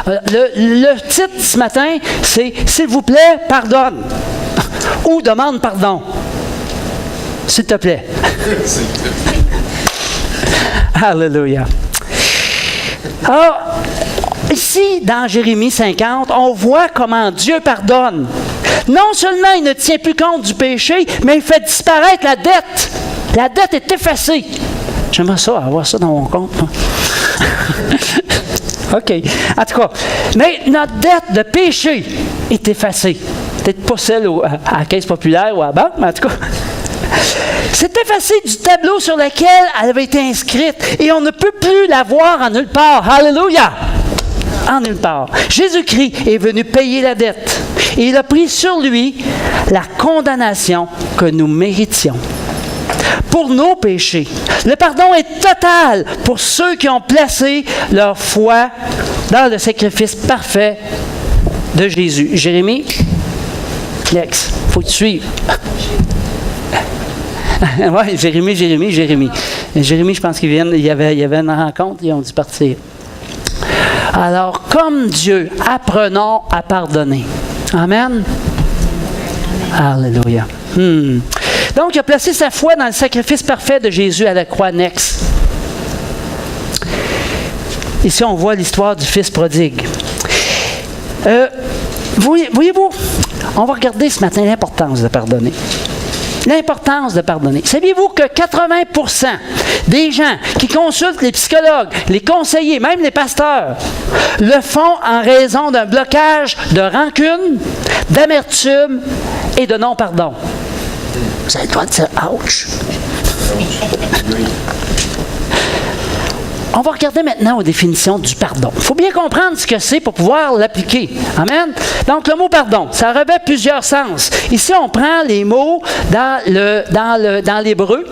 Le titre ce matin, c'est « S'il vous plaît, pardonne » ou « Demande pardon ». S'il te plaît. Alléluia. Alors, ici, dans Jérémie 50, on voit comment Dieu pardonne. Non seulement il ne tient plus compte du péché, mais il fait disparaître la dette. La dette est effacée. J'aimerais ça, avoir ça dans mon compte. OK. En tout cas, mais notre dette de péché est effacée. Peut-être pas celle à la Caisse populaire ou à la banque, mais en tout cas, c'est effacé du tableau sur lequel elle avait été inscrite et on ne peut plus la voir en nulle part. Alléluia! En nulle part. Jésus-Christ est venu payer la dette et il a pris sur lui la condamnation que nous méritions. Pour nos péchés. Le pardon est total pour ceux qui ont placé leur foi dans le sacrifice parfait de Jésus. Jérémie, next, il faut que tu suives. Oui, Jérémie. Jérémie, je pense qu'il y avait une rencontre, ils ont dû partir. Alors, comme Dieu, apprenons à pardonner. Amen. Alléluia. Donc, il a placé sa foi dans le sacrifice parfait de Jésus à la croix. Next. Ici, on voit l'histoire du fils prodigue. Voyez-vous, on va regarder ce matin l'importance de pardonner. L'importance de pardonner. Saviez-vous que 80% des gens qui consultent les psychologues, les conseillers, même les pasteurs, le font en raison d'un blocage de rancune, d'amertume et de non-pardon? Vous avez le droit de dire « ouch ». On va regarder maintenant aux définitions du pardon. Il faut bien comprendre ce que c'est pour pouvoir l'appliquer. Amen. Donc, le mot pardon, ça revêt plusieurs sens. Ici, on prend les mots dans l'hébreu,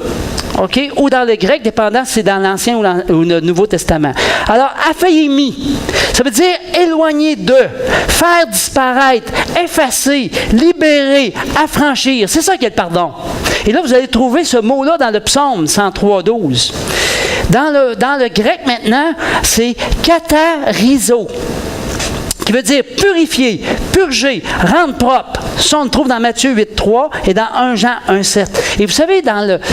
OK, ou dans le grec, dépendant si c'est dans l'Ancien ou le Nouveau Testament. Alors, aphaïmi, ça veut dire éloigner de, faire disparaître, effacer, libérer, affranchir. C'est ça qui est le pardon. Et là, vous allez trouver ce mot-là dans le psaume 103:12. Dans le grec, maintenant, c'est katarizo, qui veut dire purifier, purger, rendre propre. Ça, on le trouve dans Matthieu 8:3 et dans 1 Jean 1:7. Et vous savez, dans le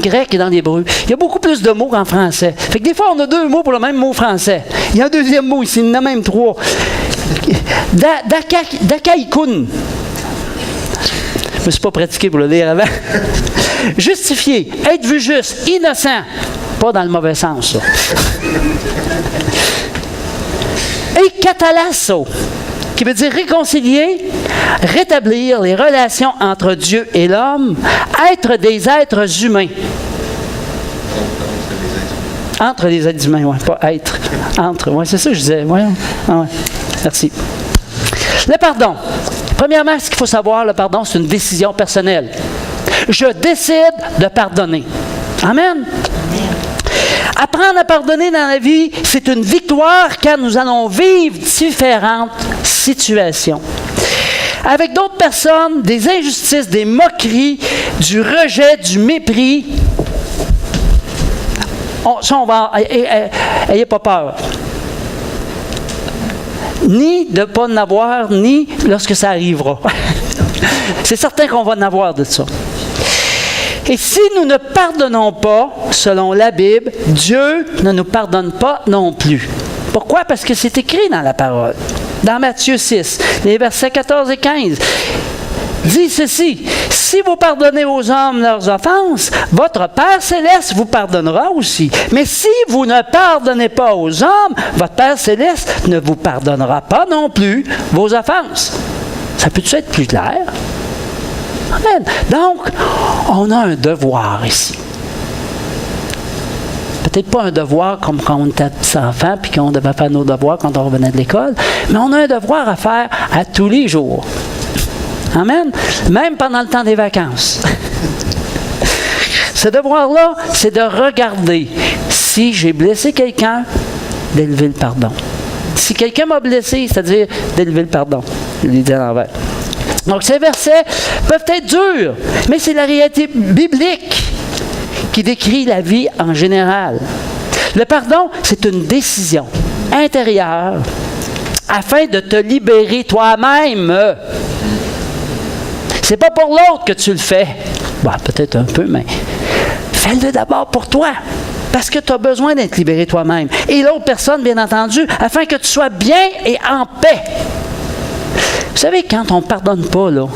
grec et dans l'hébreu, il y a beaucoup plus de mots qu'en français. Fait que des fois, on a 2 mots pour le même mot français. Il y a un deuxième mot ici, il y en a même 3. Dakaikun. Je ne me suis pas pratiqué pour le lire avant. Justifier, être vu juste, innocent. Pas dans le mauvais sens, ça. Et katalasso, qui veut dire réconcilier, rétablir les relations entre Dieu et l'homme, être des êtres humains. Entre les êtres humains, oui, pas être. Entre, oui, c'est ça que je disais. Ouais. Ah, ouais. Merci. Le pardon. Premièrement, ce qu'il faut savoir, le pardon, c'est une décision personnelle. Je décide de pardonner. Amen. Apprendre à pardonner dans la vie, c'est une victoire car nous allons vivre différentes situations. Avec d'autres personnes, des injustices, des moqueries, du rejet, du mépris. Ayez pas peur. Ni de ne pas en avoir, ni lorsque ça arrivera. C'est certain qu'on va en avoir de ça. Et si nous ne pardonnons pas, selon la Bible, Dieu ne nous pardonne pas non plus. Pourquoi? Parce que c'est écrit dans la parole. Dans Matthieu 6, les versets 14 et 15. Dit ceci, « Si vous pardonnez aux hommes leurs offenses, votre Père Céleste vous pardonnera aussi. Mais si vous ne pardonnez pas aux hommes, votre Père Céleste ne vous pardonnera pas non plus vos offenses. » Ça peut-tu être plus clair? Amen. Donc, on a un devoir ici. Peut-être pas un devoir comme quand on était petit enfant puis qu'on devait faire nos devoirs quand on revenait de l'école, mais on a un devoir à faire à tous les jours. Amen. Même pendant le temps des vacances. Ce devoir-là, c'est de regarder si j'ai blessé quelqu'un, d'élever le pardon. Si quelqu'un m'a blessé, c'est-à-dire d'élever le pardon. Je l'ai dit à l'envers. Donc, ces versets peuvent être durs, mais c'est la réalité biblique qui décrit la vie en général. Le pardon, c'est une décision. intérieure afin de te libérer toi-même. C'est pas pour l'autre que tu le fais. Bon, peut-être un peu, mais fais-le d'abord pour toi. Parce que tu as besoin d'être libéré toi-même. Et l'autre personne, bien entendu, afin que tu sois bien et en paix. Vous savez, quand on ne pardonne pas, là,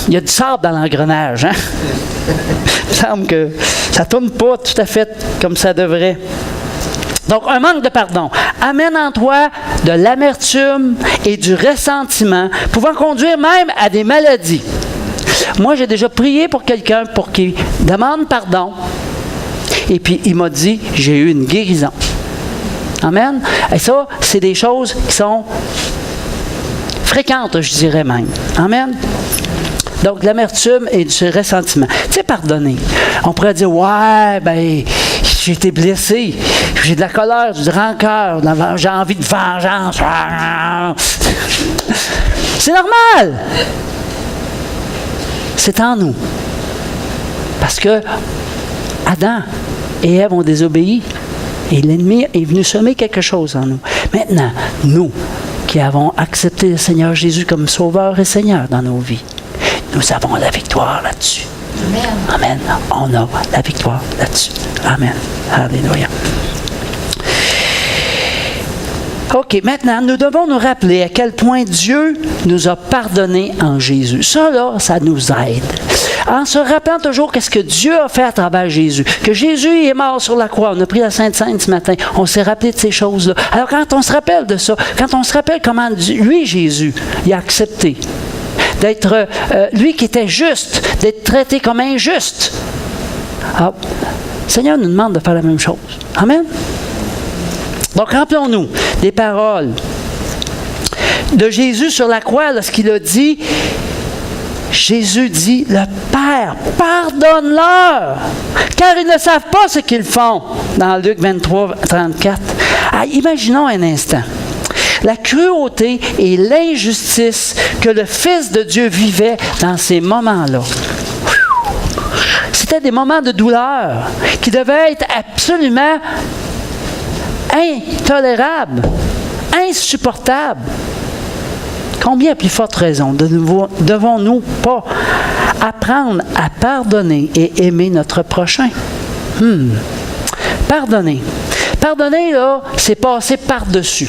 il y a du sable dans l'engrenage, hein? Il me semble que ça ne tourne pas tout à fait comme ça devrait. Donc, un manque de pardon amène en toi de l'amertume et du ressentiment, pouvant conduire même à des maladies. Moi, j'ai déjà prié pour quelqu'un pour qu'il demande pardon, et puis il m'a dit, j'ai eu une guérison. Amen. Et ça, c'est des choses qui sont fréquentes, je dirais même. Amen. Donc, l'amertume et du ressentiment. Tu sais, pardonner. On pourrait dire, ouais, ben, j'ai été blessé, j'ai de la colère, du rancœur, j'ai envie de vengeance. C'est normal. C'est en nous. Parce que Adam et Ève ont désobéi. Et l'ennemi est venu semer quelque chose en nous. Maintenant, nous qui avons accepté le Seigneur Jésus comme Sauveur et Seigneur dans nos vies, nous avons la victoire là-dessus. Amen. Amen. On a la victoire là-dessus. Amen. Alléluia. OK, maintenant, nous devons nous rappeler à quel point Dieu nous a pardonné en Jésus. Ça, là, ça nous aide. En se rappelant toujours qu'est-ce que Dieu a fait à travers Jésus. Que Jésus est mort sur la croix. On a pris la Sainte Seine ce matin. On s'est rappelé de ces choses-là. Alors, quand on se rappelle de ça, quand on se rappelle comment lui, Jésus, il a accepté d'être, lui qui était juste, d'être traité comme injuste. Alors, le Seigneur nous demande de faire la même chose. Amen. Donc, rappelons-nous des paroles de Jésus sur la croix lorsqu'il a dit, Jésus dit, le Père, pardonne-leur, car ils ne savent pas ce qu'ils font. Dans Luc 23, 34. Ah, imaginons un instant la cruauté et l'injustice que le Fils de Dieu vivait dans ces moments-là. C'était des moments de douleur qui devaient être absolument intolérables, insupportables. Combien plus forte raison devons-nous pas apprendre à pardonner et aimer notre prochain? Pardonner. Pardonner, là, c'est passer par-dessus.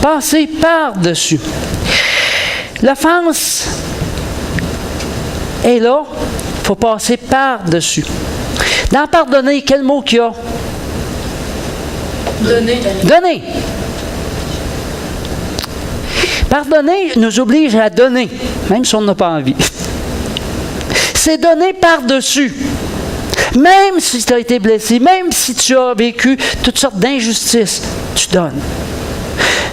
Passer par-dessus. L'offense est là, il faut passer par-dessus. Dans pardonner, quel mot qu'il y a? Donner. Donner. Pardonner nous oblige à donner, même si on n'a pas envie. C'est donner par-dessus. Même si tu as été blessé, même si tu as vécu toutes sortes d'injustices, tu donnes.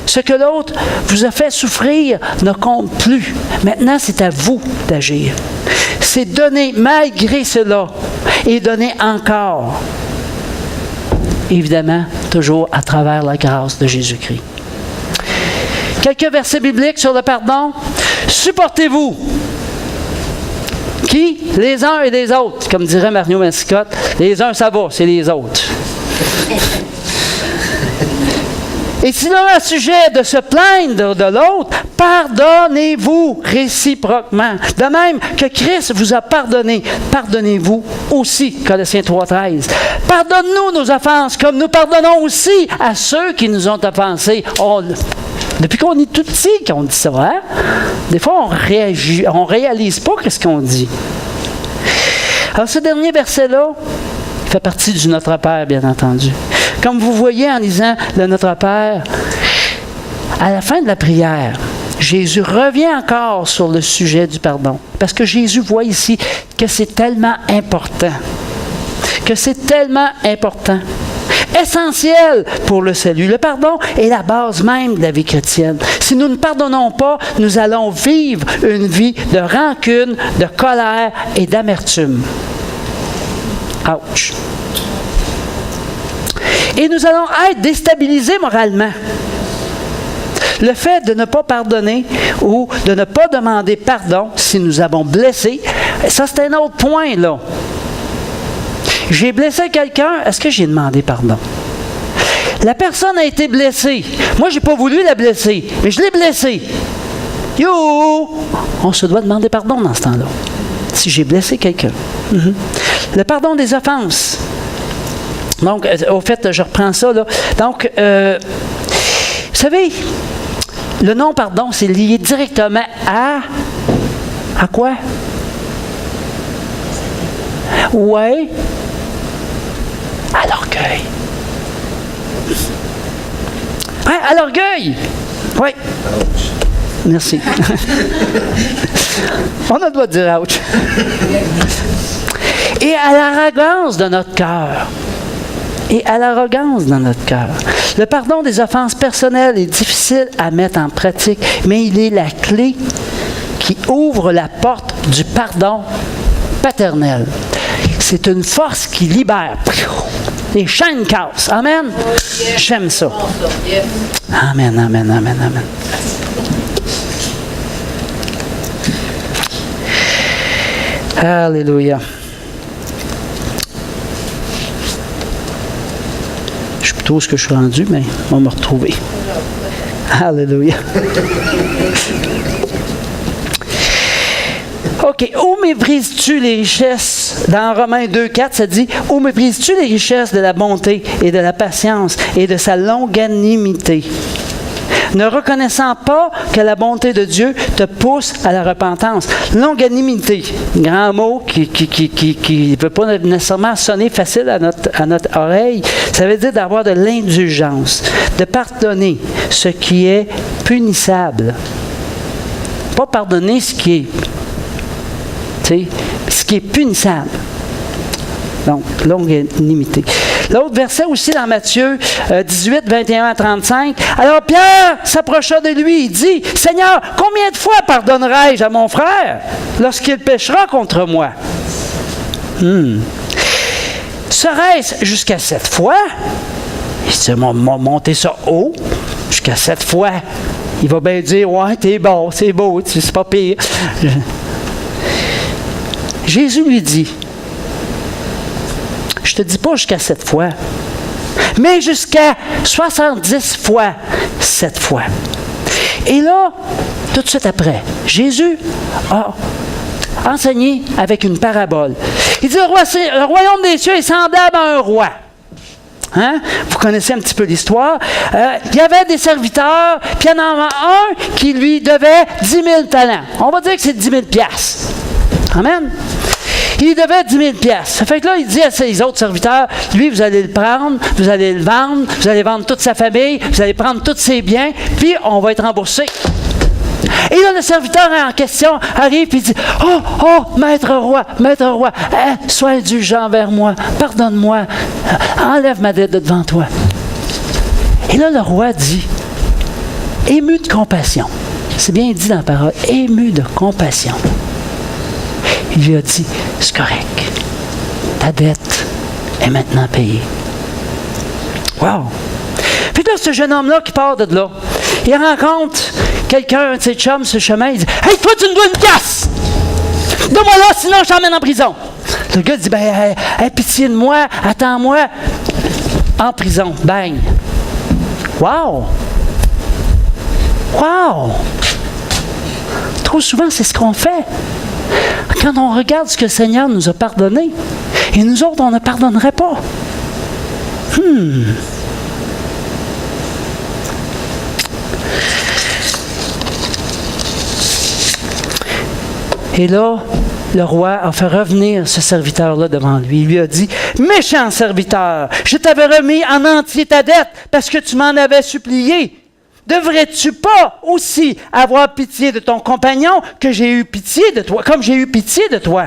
Ce que l'autre vous a fait souffrir ne compte plus. Maintenant, c'est à vous d'agir. C'est donner malgré cela et donner encore. Évidemment, toujours à travers la grâce de Jésus-Christ. Quelques versets bibliques sur le pardon. Supportez-vous. Qui? Les uns et les autres. Comme dirait Mario Mascotte, les uns ça va, c'est les autres. Et s'il a un sujet de se plaindre de l'autre, pardonnez-vous réciproquement. De même que Christ vous a pardonné, pardonnez-vous aussi, Colossiens 3,13. Pardonne-nous nos offenses, comme nous pardonnons aussi à ceux qui nous ont offensés. Depuis qu'on est tout petit qu'on dit ça, hein? Des fois, on réalise pas ce qu'on dit. Alors, ce dernier verset-là fait partie du Notre Père, bien entendu. Comme vous voyez en lisant le Notre Père, à la fin de la prière, Jésus revient encore sur le sujet du pardon. Parce que Jésus voit ici que c'est tellement important. Que c'est tellement important. Essentiel pour le salut. Le pardon est la base même de la vie chrétienne. Si nous ne pardonnons pas, nous allons vivre une vie de rancune, de colère et d'amertume. Ouch! Et nous allons être déstabilisés moralement. Le fait de ne pas pardonner ou de ne pas demander pardon si nous avons blessé, ça c'est un autre point là. J'ai blessé quelqu'un, est-ce que j'ai demandé pardon? La personne a été blessée. Moi, je n'ai pas voulu la blesser, mais je l'ai blessée. Yo! On se doit demander pardon dans ce temps-là, si j'ai blessé quelqu'un. Le pardon des offenses. Donc, au fait, je reprends ça, là. Donc, vous savez, le non-pardon, c'est lié directement à quoi? Ouais. À l'orgueil. Ouais, à l'orgueil. Oui. Merci. On a le droit de dire ouch. Et à l'arrogance de notre cœur. Et à l'arrogance dans notre cœur. Le pardon des offenses personnelles est difficile à mettre en pratique, mais il est la clé qui ouvre la porte du pardon paternel. C'est une force qui libère. Les chaînes cassent. Amen. J'aime ça. Amen, amen, amen, amen. Alléluia. Je sais plutôt où ce que je suis rendu, mais on va me retrouver. Alléluia. OK. Où méprises-tu les richesses? Dans Romains 2,4, ça dit « Où méprises-tu les richesses de la bonté et de la patience et de sa longanimité? Ne reconnaissant pas que la bonté de Dieu te pousse à la repentance. » Longanimité, grand mot qui ne peut pas nécessairement sonner facile à notre oreille. Ça veut dire d'avoir de l'indulgence, de pardonner ce qui est punissable. Pas pardonner ce qui est punissable. Donc, longanimité. L'autre verset aussi dans Matthieu 18, 21 à 35. Alors Pierre s'approcha de lui, il dit, « Seigneur, combien de fois pardonnerai-je à mon frère lorsqu'il péchera contre moi? Serait-ce jusqu'à 7 fois? » Il dit, « Monter ça haut, jusqu'à 7 fois. » Il va bien dire, « Ouais, t'es bon, c'est beau, c'est pas pire. » Jésus lui dit, je ne te dis pas jusqu'à 7 fois, mais jusqu'à 70 fois 7 fois. Et là, tout de suite après, Jésus a enseigné avec une parabole. Il dit, le royaume des cieux est semblable à un roi. Hein? Vous connaissez un petit peu l'histoire. Il y avait des serviteurs, puis il y en a un qui lui devait 10 000 talents. On va dire que c'est 10 000 piastres. Amen. Il devait 10 000 piastres. Ça fait que là, il dit à ses autres serviteurs, lui, vous allez le prendre, vous allez le vendre, vous allez vendre toute sa famille, vous allez prendre tous ses biens, puis on va être remboursé. Et là, le serviteur en question arrive et dit, oh, maître roi, sois indulgent envers moi, pardonne-moi, enlève ma dette de devant toi. Et là, le roi dit, ému de compassion, c'est bien dit dans la parole, ému de compassion. Il lui a dit, c'est correct, ta dette est maintenant payée. Wow! Puis là, ce jeune homme-là qui part de là, il rencontre quelqu'un, un de ses chums, sur le chemin, il dit, « Hey, toi, tu me dois une pièce! Donne-moi là, sinon je t'emmène en prison. » Le gars dit, « Ben, pitié de moi, attends-moi. » En prison, bang! Wow! Wow! Trop souvent, c'est ce qu'on fait. Quand on regarde ce que le Seigneur nous a pardonné, et nous autres, on ne pardonnerait pas. Et là, le roi a fait revenir ce serviteur-là devant lui. Il lui a dit, « Méchant serviteur, je t'avais remis en entier ta dette parce que tu m'en avais supplié. Devrais-tu pas aussi avoir pitié de ton compagnon que j'ai eu pitié de toi, comme j'ai eu pitié de toi? »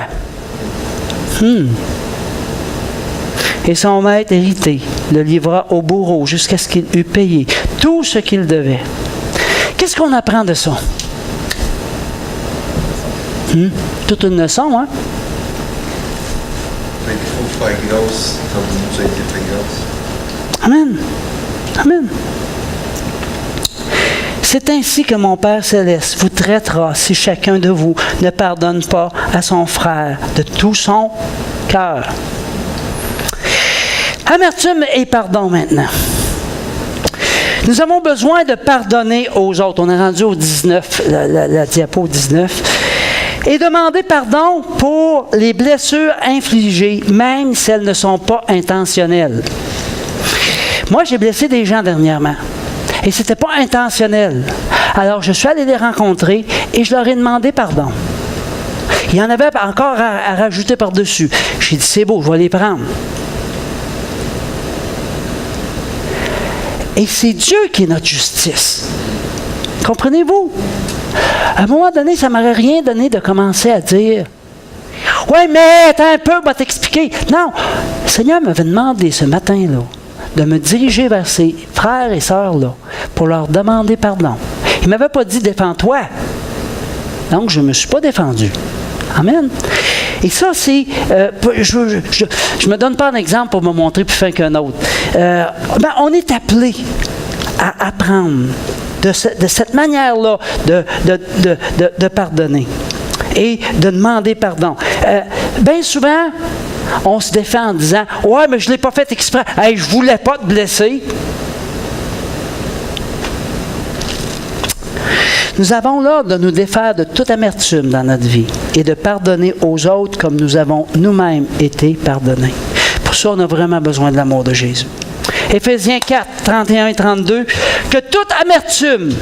Et son maître irrité le livra au bourreau jusqu'à ce qu'il eût payé tout ce qu'il devait. Qu'est-ce qu'on apprend de ça? Toute une leçon, hein? Amen. Amen. C'est ainsi que mon Père céleste vous traitera si chacun de vous ne pardonne pas à son frère de tout son cœur. Amertume et pardon maintenant. Nous avons besoin de pardonner aux autres. On est rendu au 19, la diapo 19. Et demander pardon pour les blessures infligées, même si elles ne sont pas intentionnelles. Moi, j'ai blessé des gens dernièrement. Et ce n'était pas intentionnel. Alors, je suis allé les rencontrer et je leur ai demandé pardon. Il y en avait encore à rajouter par-dessus. J'ai dit, c'est beau, je vais les prendre. Et c'est Dieu qui est notre justice. Comprenez-vous? À un moment donné, ça ne m'aurait rien donné de commencer à dire « Ouais, mais attends un peu, je vais t'expliquer. » Non, le Seigneur m'avait demandé ce matin-là de me diriger vers ses frères et sœurs-là pour leur demander pardon. Il ne m'avait pas dit « Défends-toi ». Donc, je ne me suis pas défendu. Amen. Et ça, c'est... je ne me donne pas un exemple pour me montrer plus fin qu'un autre. On est appelé à apprendre de cette manière-là de pardonner et de demander pardon. Bien souvent, on se défend en disant « Ouais, mais je ne l'ai pas fait exprès. Hey, je ne voulais pas te blesser. » Nous avons l'ordre de nous défaire de toute amertume dans notre vie et de pardonner aux autres comme nous avons nous-mêmes été pardonnés. Pour ça, on a vraiment besoin de l'amour de Jésus. Éphésiens 4, 31 et 32, que toute amertume,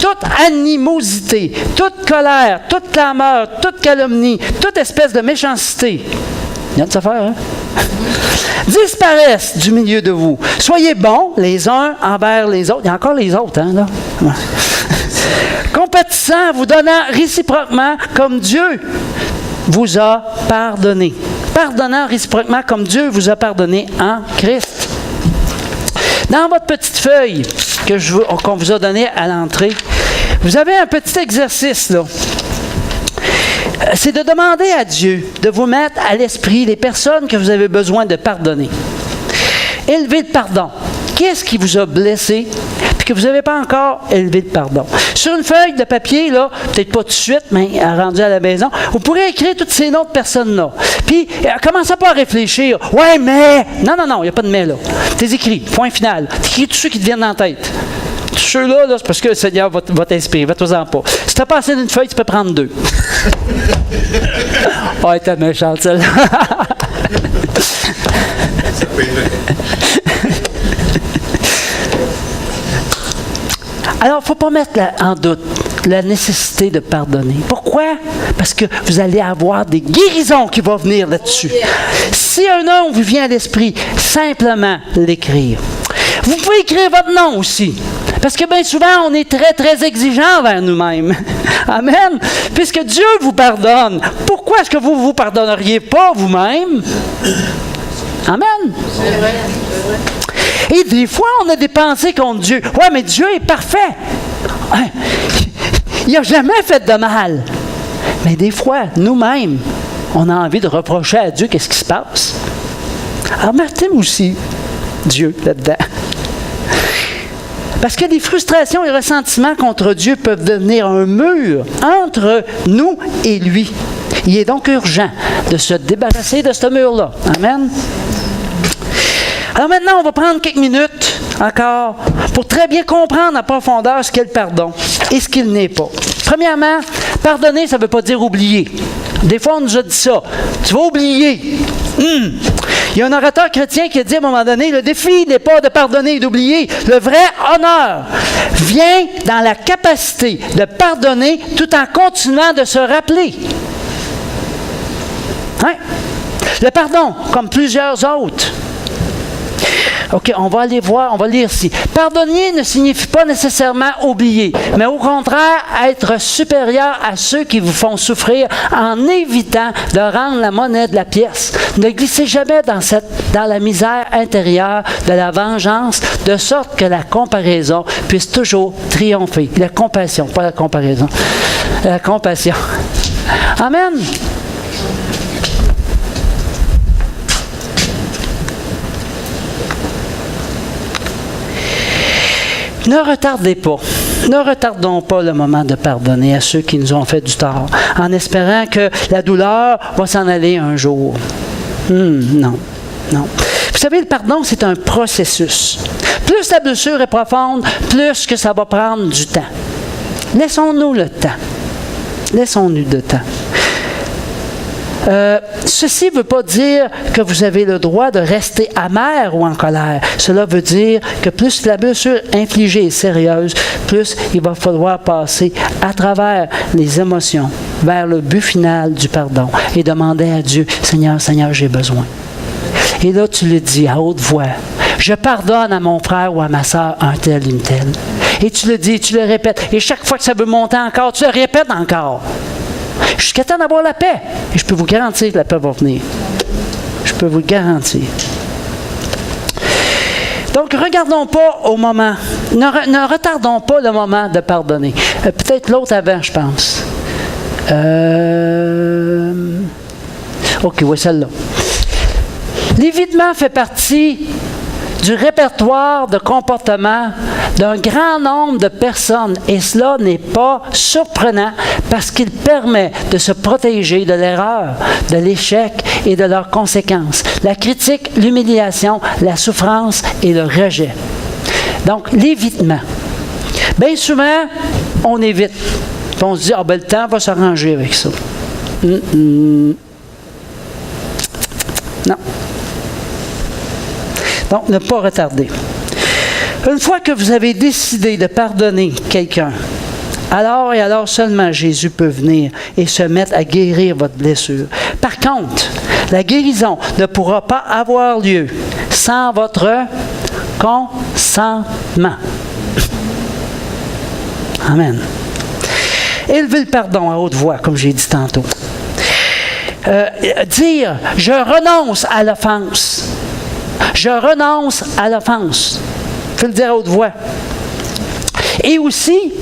toute animosité, toute colère, toute clameur, toute calomnie, toute espèce de méchanceté, il y a de ça faire, hein? Disparaissent du milieu de vous. Soyez bons les uns envers les autres. Il y a encore les autres, hein, là? Compatissant, vous donnant réciproquement comme Dieu vous a pardonné. Pardonnant réciproquement comme Dieu vous a pardonné en Christ. Dans votre petite feuille qu'on vous a donnée à l'entrée, vous avez un petit exercice, là. C'est de demander à Dieu de vous mettre à l'esprit les personnes que vous avez besoin de pardonner. Élever le pardon. Qu'est-ce qui vous a blessé puis que vous n'avez pas encore élevé le pardon? Sur une feuille de papier, là, peut-être pas tout de suite, mais rendu à la maison, vous pourrez écrire toutes ces autres personnes-là. Puis, commencez pas à réfléchir. « Ouais, mais... » Non, il n'y a pas de « mais » là. T'es écrit, point final. T'écris tous ceux qui te viennent dans la tête. Tous ceux-là, là, c'est parce que le Seigneur va t'inspirer. Va-toi-en pas. Si tu n'as pas assez d'une feuille, tu peux prendre 2. Oh, elle était méchante, celle-là. Alors, il ne faut pas mettre en doute la nécessité de pardonner. Pourquoi? Parce que vous allez avoir des guérisons qui vont venir là-dessus. Si un nom vous vient à l'esprit, simplement l'écrire. Vous pouvez écrire votre nom aussi. Parce que bien souvent, on est très, très exigeant envers nous-mêmes. Amen. Puisque Dieu vous pardonne, pourquoi est-ce que vous ne vous pardonneriez pas vous-même? Amen. C'est vrai. Et des fois, on a des pensées contre Dieu. Ouais, mais Dieu est parfait. Il n'a jamais fait de mal. Mais des fois, nous-mêmes, on a envie de reprocher à Dieu qu'est-ce qui se passe. Alors, mettez aussi Dieu là-dedans. Parce que les frustrations et ressentiments contre Dieu peuvent devenir un mur entre nous et lui. Il est donc urgent de se débarrasser de ce mur-là. Amen. Alors maintenant, on va prendre quelques minutes encore pour très bien comprendre en profondeur ce qu'est le pardon et ce qu'il n'est pas. Premièrement, pardonner, ça ne veut pas dire oublier. Des fois, on nous a dit ça. Tu vas oublier. Il y a un orateur chrétien qui a dit à un moment donné, le défi n'est pas de pardonner et d'oublier. Le vrai honneur vient dans la capacité de pardonner tout en continuant de se rappeler. Hein? Le pardon, comme plusieurs autres. OK, on va aller voir, on va lire ici. Pardonner ne signifie pas nécessairement oublier, mais au contraire, être supérieur à ceux qui vous font souffrir en évitant de rendre la monnaie de la pièce. Ne glissez jamais dans la misère intérieure de la vengeance, de sorte que la comparaison puisse toujours triompher. La compassion, pas la comparaison. La compassion. Amen. Ne retardez pas Ne retardons pas le moment de pardonner à ceux qui nous ont fait du tort, en espérant que la douleur va s'en aller un jour. Non. Vous savez, le pardon, c'est un processus. Plus la blessure est profonde, plus que ça va prendre du temps. Laissons-nous le temps. Laissons-nous le temps. Ceci ne veut pas dire que vous avez le droit de rester amer ou en colère. Cela veut dire que plus la blessure infligée est sérieuse, plus il va falloir passer à travers les émotions vers le but final du pardon et demander à Dieu, Seigneur, j'ai besoin. Et là, tu le dis à haute voix. Je pardonne à mon frère ou à ma soeur un tel, une telle. Et tu le dis, tu le répètes. Et chaque fois que ça veut monter encore, tu le répètes encore. Jusqu'à temps d'avoir la paix. Et je peux vous garantir que la paix va venir. Je peux vous le garantir. Donc, regardons pas au moment. Ne retardons pas le moment de pardonner. Peut-être l'autre avant, je pense. OK, oui, celle-là. L'évitement fait partie du répertoire de comportement d'un grand nombre de personnes. Et cela n'est pas surprenant parce qu'il permet de se protéger de l'erreur, de l'échec et de leurs conséquences. La critique, l'humiliation, la souffrance et le rejet. Donc, l'évitement. Bien souvent, on évite. Puis on se dit, le temps va s'arranger avec ça. Non. Donc, ne pas retarder. Une fois que vous avez décidé de pardonner quelqu'un, alors et alors seulement Jésus peut venir et se mettre à guérir votre blessure. Par contre, la guérison ne pourra pas avoir lieu sans votre consentement. Amen. Élevez le pardon à haute voix, comme j'ai dit tantôt. Dire, je renonce à l'offense. Je renonce à l'offense. Il faut le dire à haute voix. Et aussi,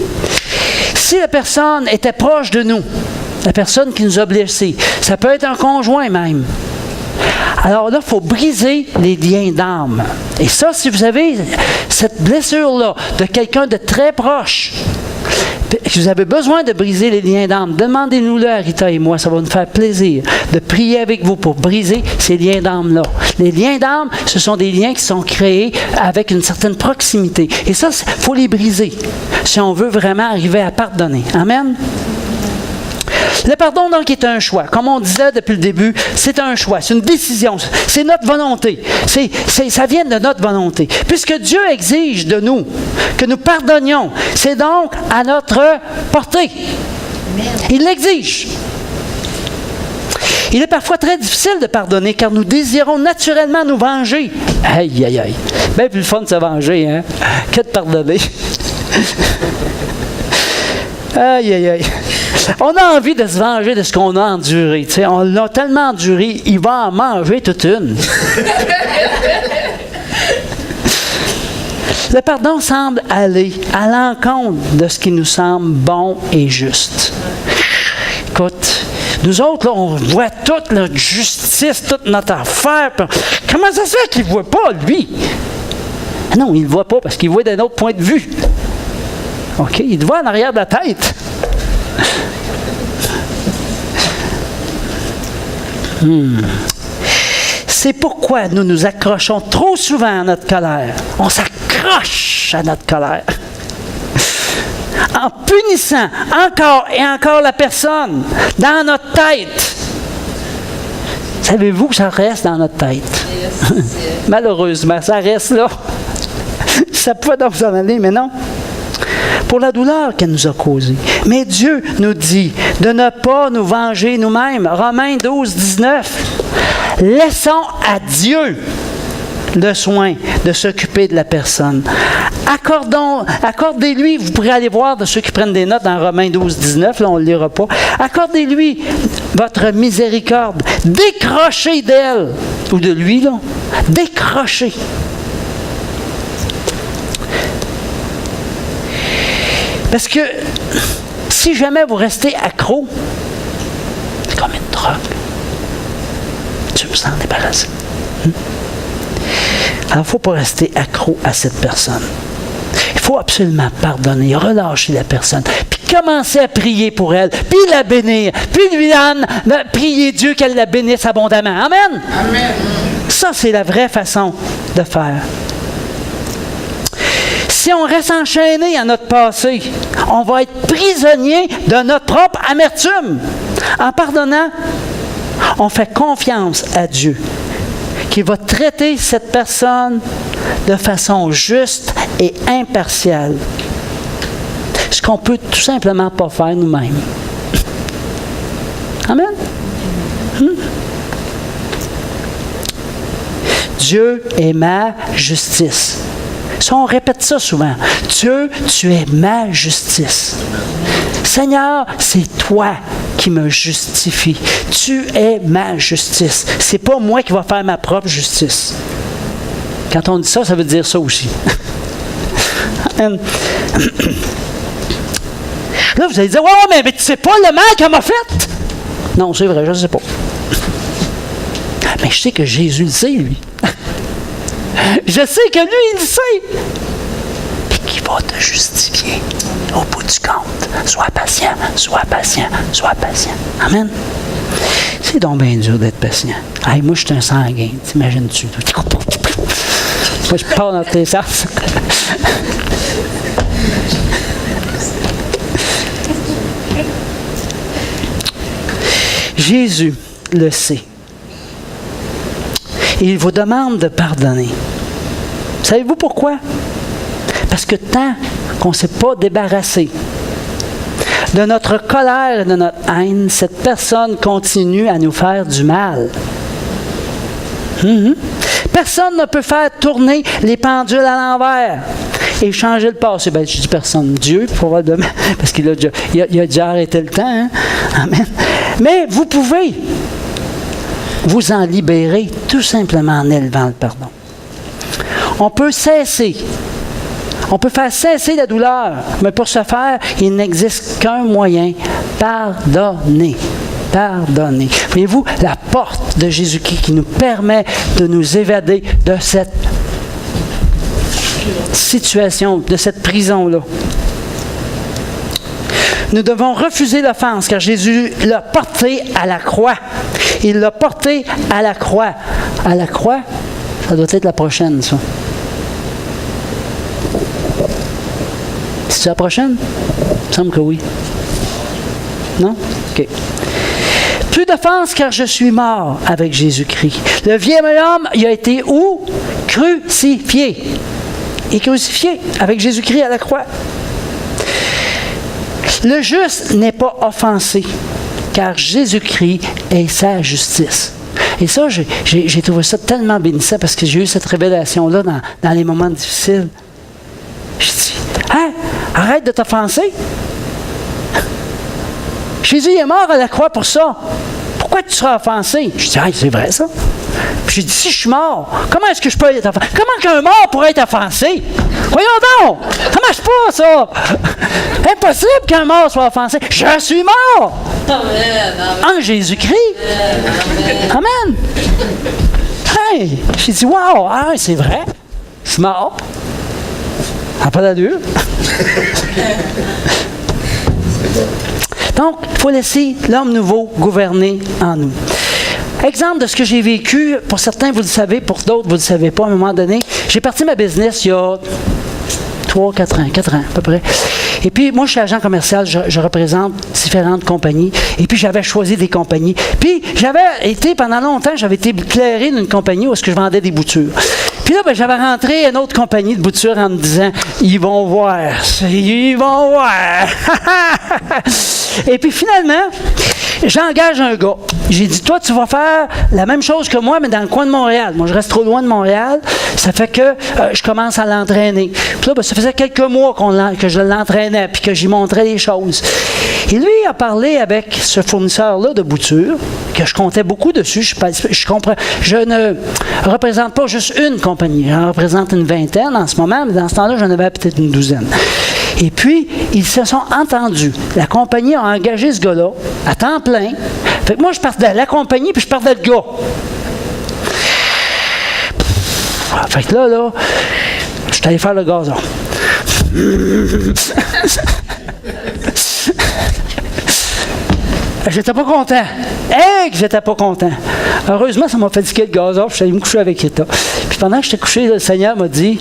si la personne était proche de nous, la personne qui nous a blessés, ça peut être un conjoint même. Alors là, il faut briser les liens d'âme. Et ça, si vous avez cette blessure-là de quelqu'un de très proche, vous avez besoin de briser les liens d'âme, demandez-nous-le à Rita et moi, ça va nous faire plaisir de prier avec vous pour briser ces liens d'âme-là. Les liens d'âme, ce sont des liens qui sont créés avec une certaine proximité. Et ça, il faut les briser si on veut vraiment arriver à pardonner. Amen? Le pardon, donc, est un choix. Comme on disait depuis le début, c'est un choix, c'est une décision, c'est notre volonté. Ça vient de notre volonté. Puisque Dieu exige de nous que nous pardonnions, c'est donc à notre portée. Il l'exige. Il est parfois très difficile de pardonner car nous désirons naturellement nous venger. Aïe, aïe, aïe. Bien plus le fun de se venger, hein, que de pardonner. Aïe, aïe, aïe. On a envie de se venger de ce qu'on a enduré. T'sais. On l'a tellement enduré, il va en manger toute une. Le pardon semble aller à l'encontre de ce qui nous semble bon et juste. Écoute, nous autres, là, on voit toute notre justice, toute notre affaire. Comment ça se fait qu'il ne voit pas, lui? Ah non, il ne voit pas parce qu'il voit d'un autre point de vue. OK, il te voit en arrière de la tête. C'est pourquoi nous nous accrochons trop souvent à notre colère. On s'accroche à notre colère. En punissant encore et encore la personne dans notre tête. Savez-vous que ça reste dans notre tête? Malheureusement, ça reste là. Ça peut donc s'en aller, mais non. Pour la douleur qu'elle nous a causée. Mais Dieu nous dit de ne pas nous venger nous-mêmes. Romains 12, 19. Laissons à Dieu le soin de s'occuper de la personne. Accordez-lui, vous pourrez aller voir de ceux qui prennent des notes dans Romains 12, 19, là on ne le lira pas. Accordez-lui votre miséricorde. Décrochez d'elle, ou de lui, là. Décrochez. Parce que si jamais vous restez accro, c'est comme une drogue. Tu veux s'en débarrasser. Alors, il ne faut pas rester accro à cette personne. Il faut absolument pardonner, relâcher la personne, puis commencer à prier pour elle, puis la bénir, puis lui prier Dieu qu'elle la bénisse abondamment. Amen? Amen. Ça, c'est la vraie façon de faire. Si on reste enchaîné à notre passé, on va être prisonnier de notre propre amertume. En pardonnant, on fait confiance à Dieu, qui va traiter cette personne de façon juste et impartiale. Ce qu'on peut tout simplement pas faire nous-mêmes. Amen? Dieu est ma justice. Ça, on répète ça souvent. Dieu, tu es ma justice. Seigneur, c'est toi qui me justifie. Tu es ma justice. C'est pas moi qui va faire ma propre justice. Quand on dit ça, ça veut dire ça aussi. Là, vous allez dire, ouais, mais tu sais pas le mal qu'elle m'a fait? Non, c'est vrai, je ne sais pas. Mais je sais que Jésus le sait, lui. Je sais que lui, il le sait. Et qu'il va te justifier au bout du compte. Sois patient, sois patient, sois patient. Amen. C'est donc bien dur d'être patient. Hey, moi, je suis un sanguin. T'imagines-tu? Moi, je pars dans tes sens. Jésus le sait. Et il vous demande de pardonner. Savez-vous pourquoi? Parce que tant qu'on ne s'est pas débarrassé de notre colère et de notre haine, cette personne continue à nous faire du mal. Personne ne peut faire tourner les pendules à l'envers et changer le passé. Ben, je dis personne. Dieu, probablement, parce qu'il a déjà arrêté le temps. Hein? Amen. Mais vous pouvez vous en libérer tout simplement en élevant le pardon. On peut faire cesser la douleur, mais pour ce faire, il n'existe qu'un moyen, pardonner. Pardonner. Voyez-vous, la porte de Jésus-Christ qui nous permet de nous évader de cette situation, de cette prison-là. Nous devons refuser l'offense, car Jésus l'a porté à la croix. Il l'a porté à la croix. À la croix, ça doit être la prochaine, ça. C'est la prochaine? Il me semble que oui. Non? OK. Plus d'offense, car je suis mort avec Jésus-Christ. Le vieil homme, il a été où? Crucifié. Il est crucifié avec Jésus-Christ à la croix. Le juste n'est pas offensé, car Jésus-Christ est sa justice. Et ça, j'ai trouvé ça tellement bénissant parce que j'ai eu cette révélation-là dans les moments difficiles. Je dis, hein, arrête de t'offenser. Jésus est mort à la croix pour ça. Pourquoi tu seras offensé? Je dis, c'est vrai ça. Puis j'ai dit, si je suis mort, comment est-ce que je peux être offensé? Comment qu'un mort pourrait être offensé? Voyons donc! Ça marche pas, ça! Impossible qu'un mort soit offensé. Je suis mort! En Jésus-Christ! Amen! Hey! J'ai dit, wow! Ah, c'est vrai! Je suis mort! Ça n'a pas d'allure! Donc, il faut laisser l'homme nouveau gouverner en nous. Exemple de ce que j'ai vécu, pour certains, vous le savez, pour d'autres, vous ne le savez pas, à un moment donné. J'ai parti ma business il y a 4 ans à peu près. Et puis, moi, je suis agent commercial, je représente différentes compagnies. Et puis, j'avais choisi des compagnies. Puis, pendant longtemps, j'avais été éclairé d'une compagnie où je vendais des boutures. Puis là, j'avais rentré une autre compagnie de boutures en me disant, ils vont voir. Et puis, finalement, j'engage un gars. J'ai dit, toi, tu vas faire la même chose que moi, mais dans le coin de Montréal. Moi, je reste trop loin de Montréal. Ça fait que je commence à l'entraîner. Puis là, ça faisait quelques mois que je l'entraînais puis que j'y montrais les choses. Et lui a parlé avec ce fournisseur-là de boutures, que je comptais beaucoup dessus. Je ne représente pas juste une compagnie. J'en représente une vingtaine en ce moment, mais dans ce temps-là, j'en avais peut-être une douzaine. Et puis, ils se sont entendus. La compagnie a engagé ce gars-là à temps plein. Fait que moi, je partais de la compagnie, puis je partais de gars. Fait que là, je suis allé faire le gazon. J'étais pas content. Hey, que j'étais pas content. Heureusement, ça m'a fatigué le gazon. Je suis allé me coucher avec Rita. Puis pendant que j'étais couché, le Seigneur m'a dit,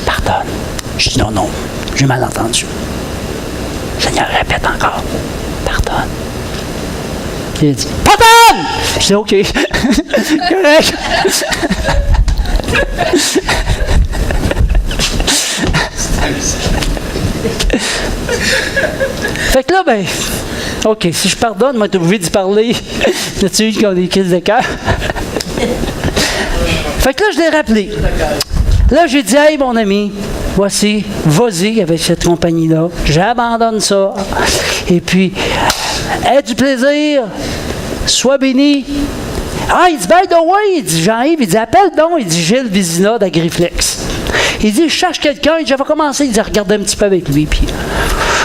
pardonne. Je dis non, j'ai mal entendu. Le Seigneur répète encore, pardonne. Puis il a dit, pardonne! Je dis OK. Correct. Fait que là, ben, OK, si je pardonne, moi, tu es obligé d'y parler. Là-dessus, qui ont des crises de cœur. Fait que là, je l'ai rappelé. Là, j'ai dit, hey, mon ami, voici, vas-y avec cette compagnie-là. J'abandonne ça. Et puis, aie du plaisir, sois béni. Ah, il dit, by the way, il dit, Jean-Yves, il dit, appelle donc, il dit, Gilles Vizina d'Agriflex. Il dit, je cherche quelqu'un, il dit, j'avais commencé, il dit, regarder un petit peu avec lui, puis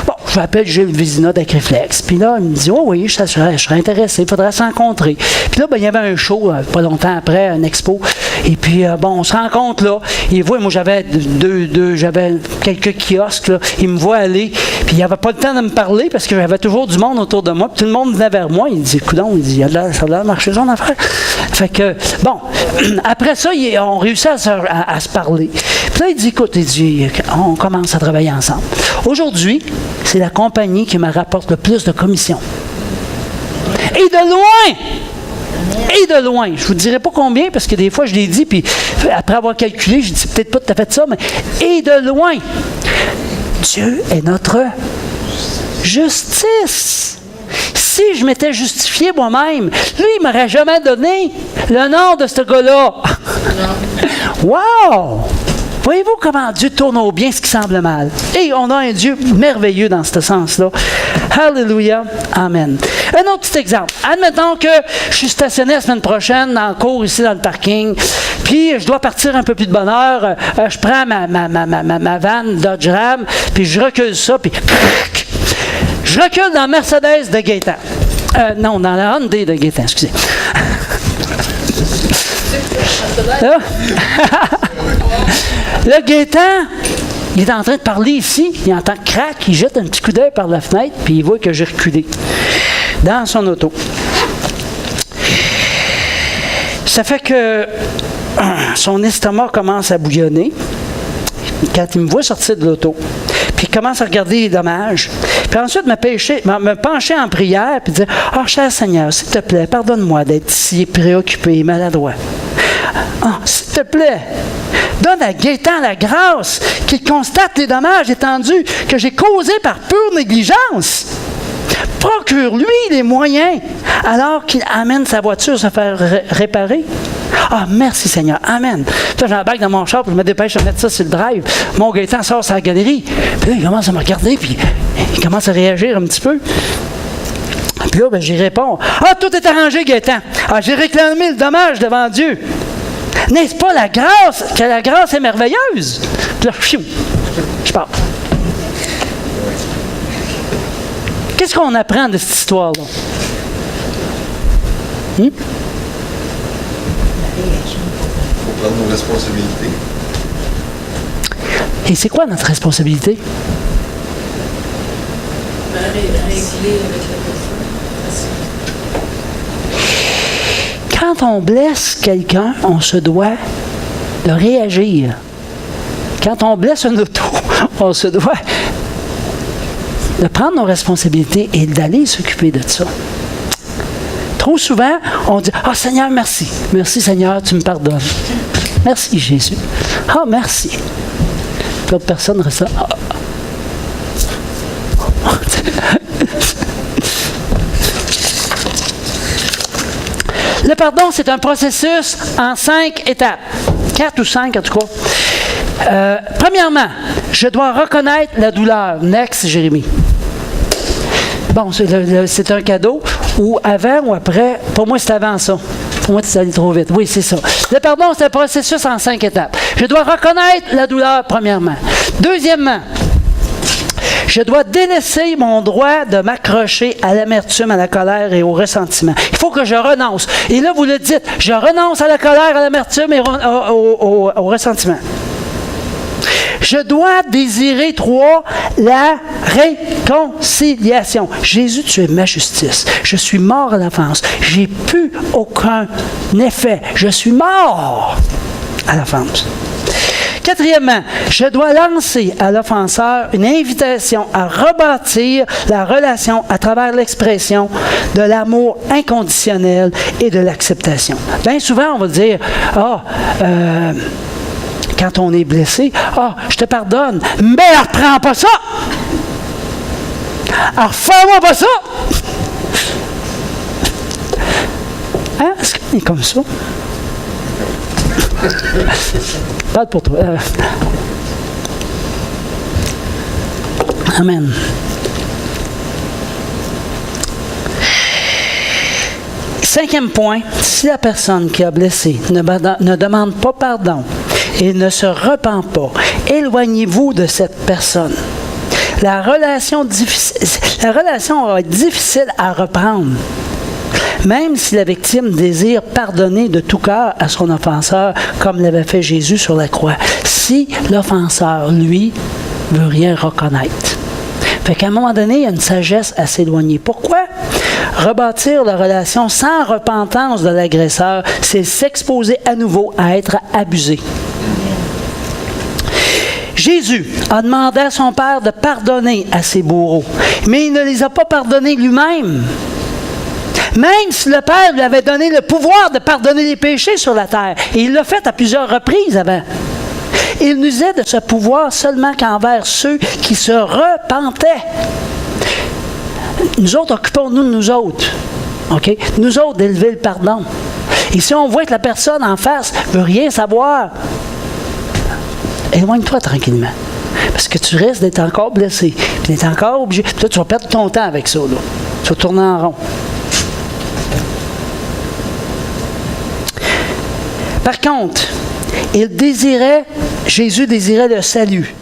bon, je m'appelle Gilles Vizina d'Agriflex. Puis là, il me dit, oh oui, je serais intéressé, il faudrait se rencontrer. Puis là, ben, il y avait un show, pas longtemps après, un expo. Et puis, bon, on se rencontre là. Il voit, moi, j'avais j'avais quelques kiosques, là. Il me voit aller. Puis, il n'avait pas le temps de me parler parce que j'avais toujours du monde autour de moi. Puis, tout le monde venait vers moi. Il dit, coudonc, il dit, ça a l'air de marcher son affaire. Fait que, bon, après ça, on réussit à se parler. Puis là, il dit, écoute, il dit, on commence à travailler ensemble. Aujourd'hui, c'est la compagnie qui me rapporte le plus de commissions. Et de loin! Et de loin. Je ne vous dirai pas combien, parce que des fois, je l'ai dit, puis après avoir calculé, je dis peut-être pas tout à fait ça, mais et de loin. Dieu est notre justice. Si je m'étais justifié moi-même, lui, il ne m'aurait jamais donné le nom de ce gars-là. Wow! Voyez-vous comment Dieu tourne au bien ce qui semble mal? Et on a un Dieu merveilleux dans ce sens-là. Alléluia. Amen. Un autre petit exemple. Admettons que je suis stationné la semaine prochaine en cours ici dans le parking, puis je dois partir un peu plus de bonne heure. Je prends ma van Dodge Ram, puis je recule ça, puis je recule dans la Mercedes de Gaétan. Non, dans la Hyundai de Gaétan, excusez. Le Gaétan, il est en train de parler ici, il entend crac, il jette un petit coup d'œil par la fenêtre, puis il voit que j'ai reculé dans son auto. Ça fait que son estomac commence à bouillonner quand il me voit sortir de l'auto. Puis il commence à regarder les dommages. Puis ensuite, me pencher en prière, puis dire, « Oh, cher Seigneur, s'il te plaît, pardonne-moi d'être si préoccupé et maladroit. Oh, s'il te plaît, donne à Gaétan la grâce qu'il constate les dommages étendus que j'ai causés par pure négligence. Procure-lui les moyens alors qu'il amène sa voiture se faire réparer. Ah, merci Seigneur. Amen. Puis j'embarque dans mon char, puis je me dépêche de mettre ça sur le drive. Mon Gaétan sort sa galerie. Puis là, il commence à me regarder, puis il commence à réagir un petit peu. Puis là, ben, j'y réponds. Ah, tout est arrangé, Gaétan. Ah, j'ai réclamé le dommage devant Dieu. N'est-ce pas la grâce, que la grâce est merveilleuse? Puis là, je pars. Qu'est-ce qu'on apprend de cette histoire-là? Il faut prendre nos responsabilités. Et c'est quoi notre responsabilité? Régler avec la personne. Quand on blesse quelqu'un, on se doit de réagir. Quand on blesse un auto, on se doit de prendre nos responsabilités et d'aller s'occuper de ça. Trop souvent, on dit « Ah, Seigneur, merci. Merci, Seigneur, tu me pardonnes. Merci, Jésus. Ah, merci. » Puis l'autre personne reste là. Ah. Le pardon, c'est un processus en 5 étapes. 4 ou 5, en tout cas. Premièrement, je dois reconnaître la douleur. Next, Jérémie. Bon, c'est un cadeau. Ou avant ou après. Pour moi, c'est avant ça. Pour moi, c'est allé trop vite. Oui, c'est ça. Le pardon, c'est un processus en 5 étapes. Je dois reconnaître la douleur, premièrement. Deuxièmement, je dois délaisser mon droit de m'accrocher à l'amertume, à la colère et au ressentiment. Il faut que je renonce. Et là, vous le dites, je renonce à la colère, à l'amertume et au ressentiment. Je dois désirer, 3, la réconciliation. Jésus, tu es ma justice. Je suis mort à l'offense. J'ai plus aucun effet. Je suis mort à l'offense. 4, je dois lancer à l'offenseur une invitation à rebâtir la relation à travers l'expression de l'amour inconditionnel et de l'acceptation. Bien souvent, on va dire, quand on est blessé, je te pardonne, mais reprends pas ça! Refais-moi pas ça! Hein? Est-ce qu'on est comme ça? Parle pour toi. Amen. Cinquième point, si la personne qui a blessé ne demande pas pardon et ne se repent pas, éloignez-vous de cette personne. La relation va être difficile à reprendre. Même si la victime désire pardonner de tout cœur à son offenseur, comme l'avait fait Jésus sur la croix, si l'offenseur, lui, veut rien reconnaître. Fait qu'à un moment donné, il y a une sagesse à s'éloigner. Pourquoi? Rebâtir la relation sans repentance de l'agresseur, c'est s'exposer à nouveau à être abusé. Jésus a demandé à son Père de pardonner à ses bourreaux, mais il ne les a pas pardonnés lui-même. Même si le Père lui avait donné le pouvoir de pardonner les péchés sur la terre, et il l'a fait à plusieurs reprises avant. Il n'usait de ce pouvoir seulement qu'envers ceux qui se repentaient. Nous autres, occupons-nous de nous autres. OK? Nous autres, d'élever le pardon. Et si on voit que la personne en face ne veut rien savoir, éloigne-toi tranquillement. Parce que tu risques d'être encore blessé. Puis d'être encore obligé. Puis là, tu vas perdre ton temps avec ça. Là. Tu vas tourner en rond. Par contre, Jésus désirait le salut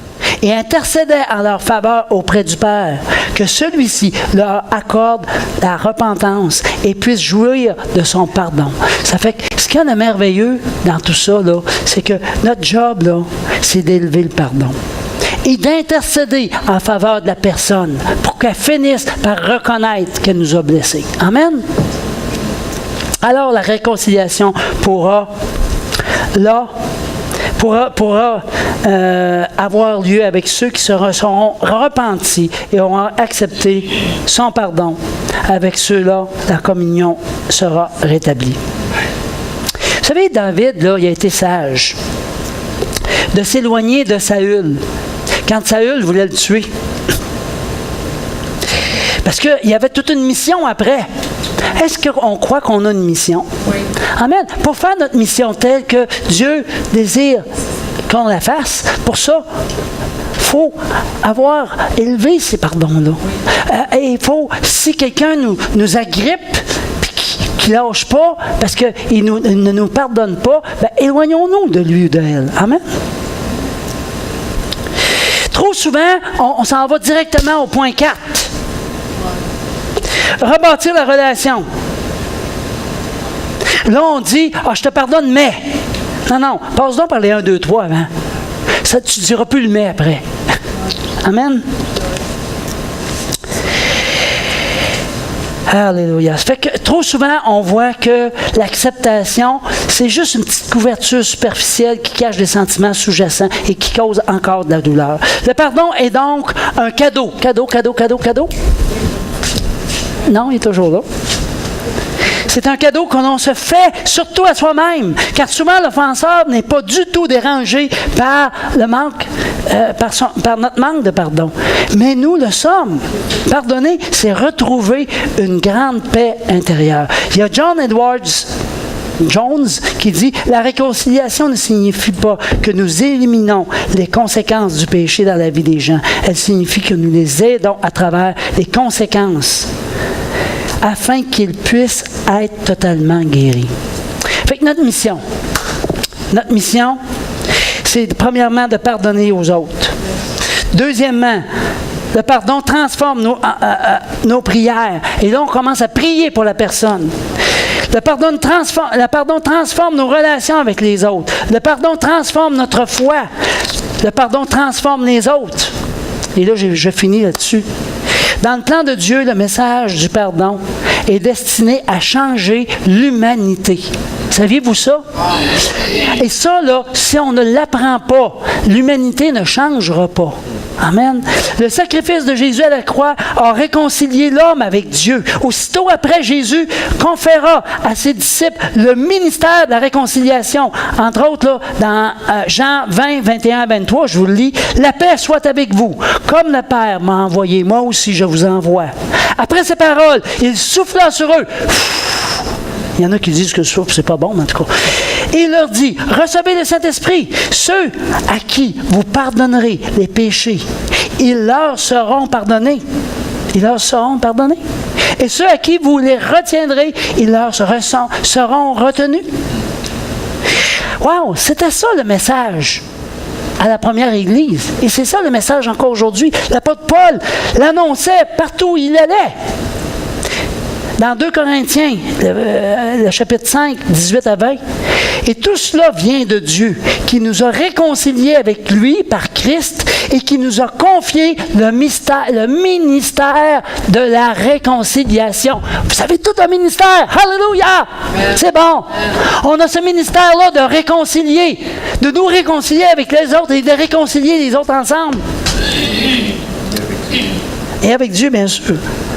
et intercédait en leur faveur auprès du Père, que celui-ci leur accorde la repentance et puisse jouir de son pardon. Ça fait que ce qu'il y a de merveilleux dans tout ça, là, c'est que notre job, là, c'est d'élever le pardon et d'intercéder en faveur de la personne pour qu'elle finisse par reconnaître qu'elle nous a blessés. Amen? Alors, la réconciliation pourra avoir lieu avec ceux qui seront repentis et auront accepté son pardon. Avec ceux-là, la communion sera rétablie. Vous savez, David, là, il a été sage de s'éloigner de Saül quand Saül voulait le tuer. Parce qu'il y avait toute une mission après. Est-ce qu'on croit qu'on a une mission? Oui. Amen. Pour faire notre mission telle que Dieu désire qu'on la fasse, pour ça, il faut avoir élevé ces pardons-là. Oui. Et il faut, si quelqu'un nous agrippe, qui ne lâche pas, parce qu'il ne nous pardonne pas, ben, éloignons-nous de lui ou d'elle. Amen. Trop souvent, on s'en va directement au point 4. Rebâtir la relation. Là, on dit, je te pardonne, mais. Non, passe donc par les 1, 2, 3 avant. Ça, tu ne diras plus le mais après. Amen. Alléluia. Ça fait que trop souvent, on voit que l'acceptation, c'est juste une petite couverture superficielle qui cache des sentiments sous-jacents et qui cause encore de la douleur. Le pardon est donc un cadeau. Cadeau. Non, il est toujours là. C'est un cadeau qu'on se fait surtout à soi-même, car souvent l'offenseur n'est pas du tout dérangé par le manque, par notre manque de pardon. Mais nous le sommes. Pardonner, c'est retrouver une grande paix intérieure. Il y a John Edwards Jones qui dit « La réconciliation ne signifie pas que nous éliminons les conséquences du péché dans la vie des gens. Elle signifie que nous les aidons à travers les conséquences afin qu'ils puissent être totalement guéris. » Fait que notre mission, c'est premièrement de pardonner aux autres. Deuxièmement, le pardon transforme nos prières. Et là, on commence à prier pour la personne. Le pardon transforme nos relations avec les autres. Le pardon transforme notre foi. Le pardon transforme les autres. Et là, je finis là-dessus. Dans le plan de Dieu, le message du pardon est destiné à changer l'humanité. Saviez-vous ça? Et ça, là, si on ne l'apprend pas, l'humanité ne changera pas. Amen. Le sacrifice de Jésus à la croix a réconcilié l'homme avec Dieu. Aussitôt après, Jésus conféra à ses disciples le ministère de la réconciliation. Entre autres, là, dans Jean 20, 21, 23, je vous le lis. « La paix soit avec vous. Comme le Père m'a envoyé, moi aussi je vous envoie. » Après ces paroles, il souffla sur eux. Il y en a qui disent que le souffle, c'est pas bon, mais en tout cas. Et il leur dit, recevez le Saint-Esprit. Ceux à qui vous pardonnerez les péchés, ils leur seront pardonnés. Ils leur seront pardonnés. Et ceux à qui vous les retiendrez, ils leur seront retenus. Wow, c'était ça le message à la première Église. Et c'est ça le message encore aujourd'hui. L'apôtre Paul l'annonçait partout où il allait. Dans 2 Corinthiens, le chapitre 5, 18 à 20, et tout cela vient de Dieu, qui nous a réconciliés avec lui par Christ et qui nous a confié le ministère de la réconciliation. Vous savez, tout un ministère. Alléluia! C'est bon. On a ce ministère-là de réconcilier, de nous réconcilier avec les autres et de réconcilier les autres ensemble. Et avec Dieu, bien sûr.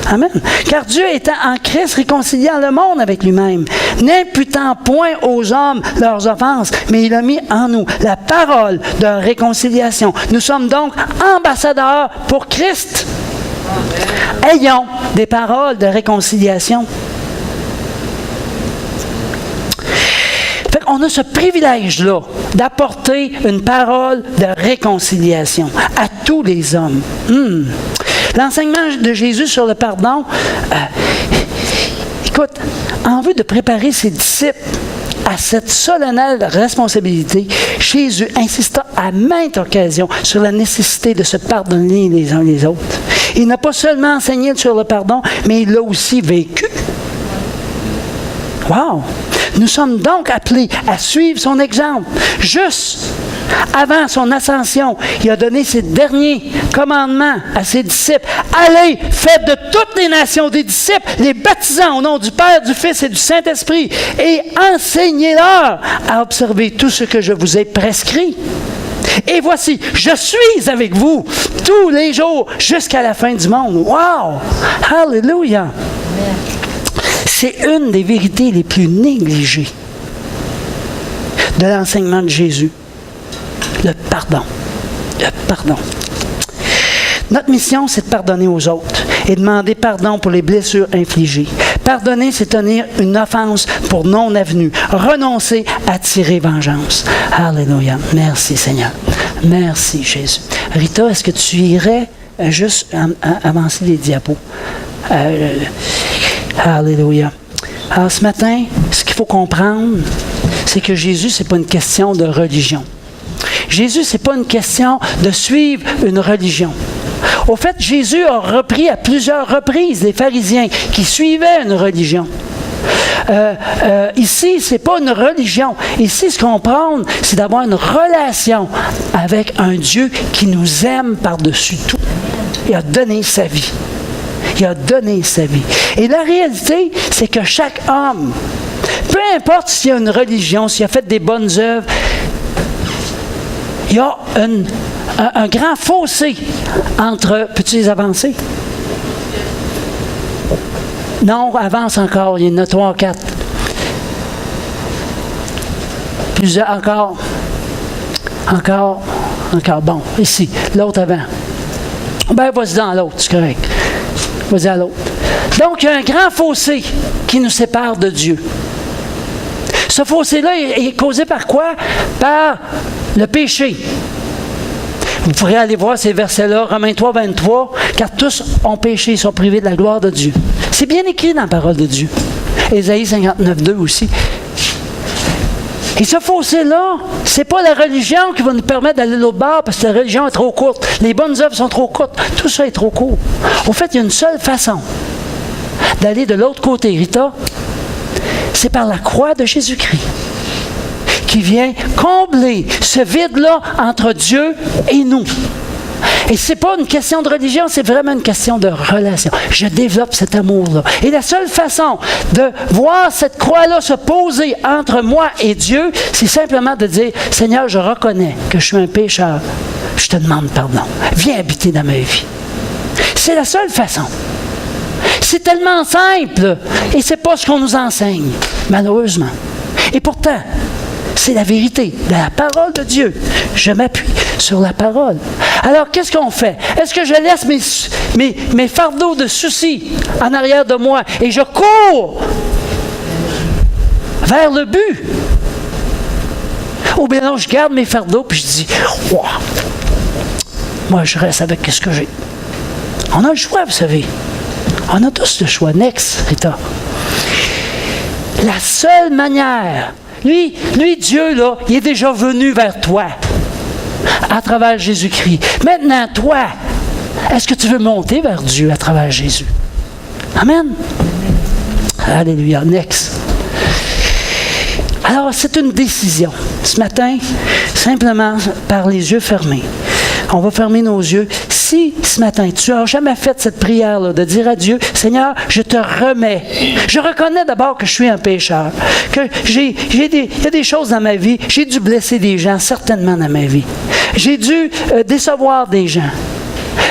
Amen. Car Dieu étant en Christ réconciliant le monde avec lui-même, n'imputant point aux hommes leurs offenses, mais il a mis en nous la parole de réconciliation. Nous sommes donc ambassadeurs pour Christ. Ayons des paroles de réconciliation. On a ce privilège-là d'apporter une parole de réconciliation à tous les hommes. L'enseignement de Jésus sur le pardon, écoute, en vue de préparer ses disciples à cette solennelle responsabilité, Jésus insista à maintes occasions sur la nécessité de se pardonner les uns les autres. Il n'a pas seulement enseigné sur le pardon, mais il l'a aussi vécu. Wow! Nous sommes donc appelés à suivre son exemple. Juste avant son ascension, il a donné ses derniers commandements à ses disciples. Allez, faites de toutes les nations des disciples, les baptisant au nom du Père, du Fils et du Saint-Esprit, et enseignez-leur à observer tout ce que je vous ai prescrit. Et voici, je suis avec vous tous les jours jusqu'à la fin du monde. Wow! Alléluia! C'est une des vérités les plus négligées de l'enseignement de Jésus. Le pardon. Le pardon. Notre mission, c'est de pardonner aux autres et demander pardon pour les blessures infligées. Pardonner, c'est tenir une offense pour non-avenue. Renoncer à tirer vengeance. Alléluia. Merci, Seigneur. Merci, Jésus. Rita, est-ce que tu irais juste avancer les diapos? Alléluia. Alors, ce matin, ce qu'il faut comprendre, c'est que Jésus, ce n'est pas une question de religion. Jésus, ce n'est pas une question de suivre une religion. Au fait, Jésus a repris à plusieurs reprises les pharisiens qui suivaient une religion. Ici, ce n'est pas une religion. Ici, ce qu'on prend, c'est d'avoir une relation avec un Dieu qui nous aime par-dessus tout. Il a donné sa vie. Il a donné sa vie. Et la réalité, c'est que chaque homme, peu importe s'il a une religion, s'il a fait des bonnes œuvres, il y a un grand fossé entre... Peux-tu les avancer? Non, avance encore. Il y en a 3 ou 4. Plusieurs, encore. Encore. Bon, ici. L'autre avant. Ben, vas-y dans l'autre, c'est correct. Vas-y à l'autre. Donc, il y a un grand fossé qui nous sépare de Dieu. Ce fossé-là est causé par quoi? Par le péché. Vous pourrez aller voir ces versets-là, Romains 3, 23, car tous ont péché et sont privés de la gloire de Dieu. C'est bien écrit dans la parole de Dieu. Ésaïe 59, 2 aussi. Et ce fossé-là, c'est pas la religion qui va nous permettre d'aller de l'autre bord parce que la religion est trop courte. Les bonnes œuvres sont trop courtes. Tout ça est trop court. Au fait, il y a une seule façon d'aller de l'autre côté, Rita. C'est par la croix de Jésus-Christ, qui vient combler ce vide-là entre Dieu et nous. Et ce n'est pas une question de religion, c'est vraiment une question de relation. Je développe cet amour-là. Et la seule façon de voir cette croix-là se poser entre moi et Dieu, c'est simplement de dire, Seigneur, je reconnais que je suis un pécheur. Je te demande pardon. Viens habiter dans ma vie. C'est la seule façon. C'est tellement simple et ce n'est pas ce qu'on nous enseigne, malheureusement. Et pourtant, c'est la vérité, la parole de Dieu. Je m'appuie sur la parole. Alors, qu'est-ce qu'on fait? Est-ce que je laisse mes fardeaux de soucis en arrière de moi et je cours vers le but? Ou bien non, je garde mes fardeaux puis je dis, wow, moi, je reste avec ce que j'ai. On a le choix, vous savez. On a tous le choix. Next, Rita. La seule manière, lui, Dieu, là, il est déjà venu vers toi à travers Jésus-Christ. Maintenant, toi, est-ce que tu veux monter vers Dieu à travers Jésus? Amen. Alléluia. Next. Alors, c'est une décision. Ce matin, simplement par les yeux fermés, on va fermer nos yeux. Si ce matin, tu n'as jamais fait cette prière-là, de dire à Dieu, Seigneur, je te remets. Je reconnais d'abord que je suis un pécheur, que il y a des choses dans ma vie, j'ai dû blesser des gens, certainement dans ma vie. J'ai dû décevoir des gens.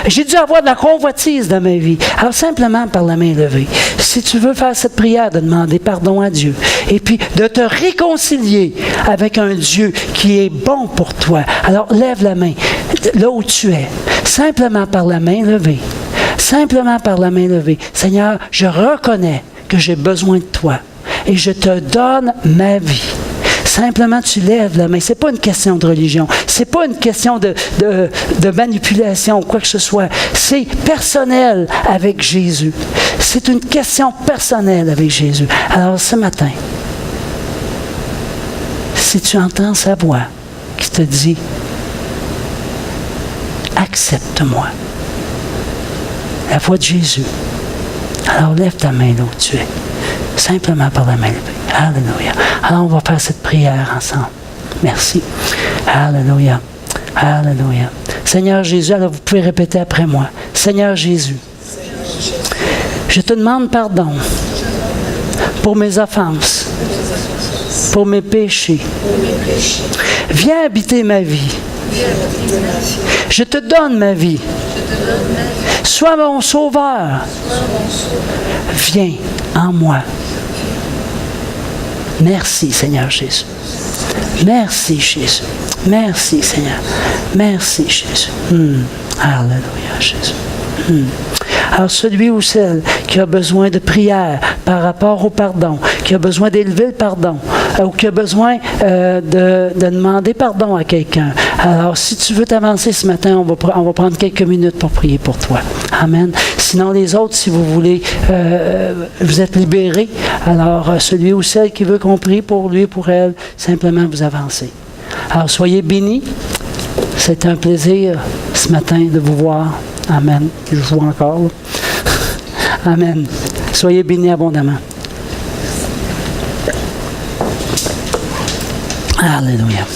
J'ai dû avoir de la convoitise dans ma vie. Alors, simplement par la main levée, si tu veux faire cette prière de demander pardon à Dieu et puis de te réconcilier avec un Dieu qui est bon pour toi, alors lève la main là où tu es, simplement par la main levée. Simplement par la main levée. Seigneur, je reconnais que j'ai besoin de toi et je te donne ma vie. Simplement, tu lèves la main. Ce n'est pas une question de religion. Ce n'est pas une question de manipulation ou quoi que ce soit. C'est personnel avec Jésus. C'est une question personnelle avec Jésus. Alors, ce matin, si tu entends sa voix qui te dit « Accepte-moi », la voix de Jésus, alors lève ta main là où tu es. Simplement par la main levée. Alléluia. Alors, on va faire cette prière ensemble. Merci. Alléluia. Alléluia. Seigneur Jésus, alors vous pouvez répéter après moi. Seigneur Jésus, je te demande pardon pour mes offenses, pour mes péchés. Viens habiter ma vie. Je te donne ma vie. Sois mon sauveur. Viens en moi. Merci, Seigneur Jésus. Merci, Jésus. Merci, Seigneur. Merci, Jésus. Alléluia, Jésus. Alors, celui ou celle qui a besoin de prière par rapport au pardon, qui a besoin d'élever le pardon, ou qui a besoin de demander pardon à quelqu'un. Alors, si tu veux t'avancer ce matin, on va prendre quelques minutes pour prier pour toi. Amen. Sinon, les autres, si vous voulez, vous êtes libérés. Alors, celui ou celle qui veut qu'on prie pour lui, pour elle, simplement vous avancez. Alors, soyez bénis. C'est un plaisir ce matin de vous voir. Amen. Je vous vois encore. Là. Amen. Soyez bénis abondamment. Alléluia.